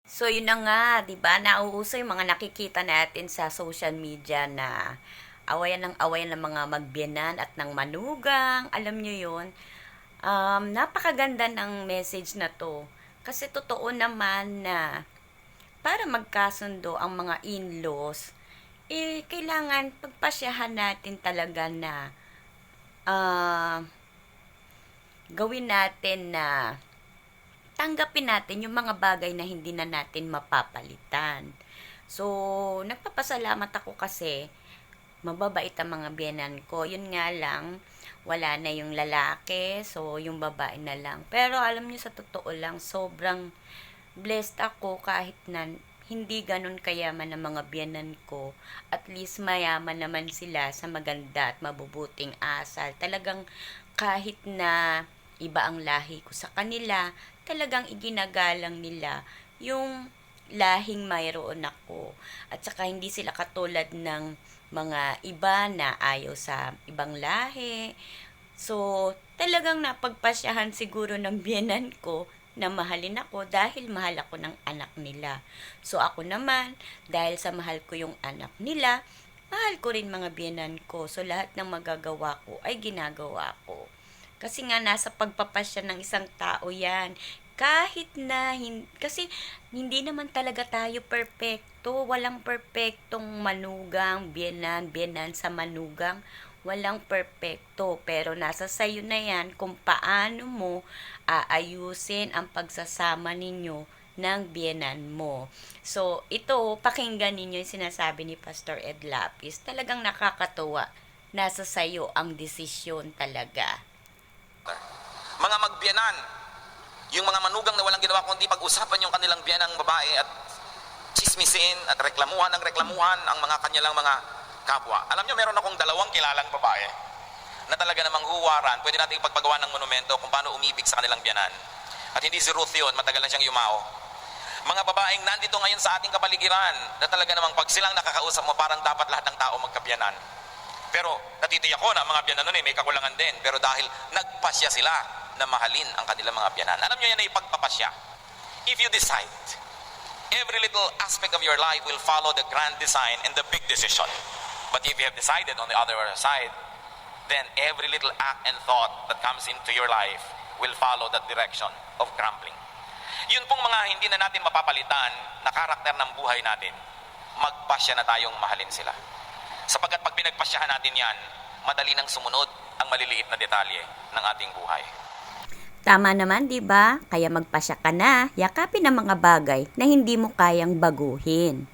So, yun na nga, di ba? Nauuso yung mga nakikita natin sa social media na awayan ng mga magbiyanan at ng manugang. Alam nyo yun? Napakaganda ng message na to. Kasi totoo naman na para magkasundo ang mga in-laws, kailangan pagpasyahan natin talaga na ah, gawin natin na tanggapin natin yung mga bagay na hindi na natin mapapalitan. So, nagpapasalamat ako kasi mababait ang mga biyenan ko. Yun nga lang, wala na yung lalaki, so yung babae na lang. Pero alam niyo sa totoo lang, sobrang blessed ako kahit na hindi ganun kayaman ang mga biyanan ko. At least mayaman naman sila sa maganda at mabubuting asal. Talagang kahit na iba ang lahi ko sa kanila, talagang iginagalang nila yung lahing mayroon ako. At saka hindi sila katulad ng mga iba na ayaw sa ibang lahi. So, talagang napagpasyahan siguro ng biyenan ko na mahalin ako dahil mahal ako ng anak nila. So, ako naman, dahil sa mahal ko yung anak nila, mahal ko rin mga biyenan ko. So, lahat ng magagawa ko ay ginagawa ko. Kasi nga nasa pagpapasya ng isang tao yan. Kahit na, kasi hindi naman talaga tayo perpekto. Walang perpektong manugang, biyenan sa manugang. Walang perpekto. Pero nasa sayo na yan kung paano mo aayusin ang pagsasama ninyo ng biyenan mo. So, ito, pakinggan ninyo yung sinasabi ni Pastor Ed Lapis. Talagang nakakatuwa. Nasa sayo ang desisyon talaga. Mga magbiyanan, yung mga manugang na walang ginawa kundi pag-usapan yung kanilang biyanang babae at chismisin at reklamuhan ang mga kanilang mga kapwa. Alam nyo, meron akong dalawang kilalang babae na talaga namang huwaran. Pwede natin ipagpagawa ng monumento kung paano umibig sa kanilang biyanan. At hindi si Ruth yun, matagal na siyang yumao. Mga babaeng nandito ngayon sa ating kapaligiran na talaga namang pag silang nakakausap mo, parang dapat lahat ng tao magkabiyanan. Pero natitiyak ko na mga biyanan nun may kakulangan din. Pero dahil nagpasya sila na mahalin ang kanilang mga biyanan. Alam nyo yan ay pagpapasya. If you decide, every little aspect of your life will follow the grand design and the big decision. But if you have decided on the other side, then every little act and thought that comes into your life will follow that direction of crumbling. Yun pong mga hindi na natin mapapalitan na karakter ng buhay natin, magpasya na tayong mahalin sila. Sapagkat pag pinagpasyahan natin yan, madali nang sumunod ang maliliit na detalye ng ating buhay. Tama naman, di ba? Kaya magpasya ka na, yakapin ang mga bagay na hindi mo kayang baguhin.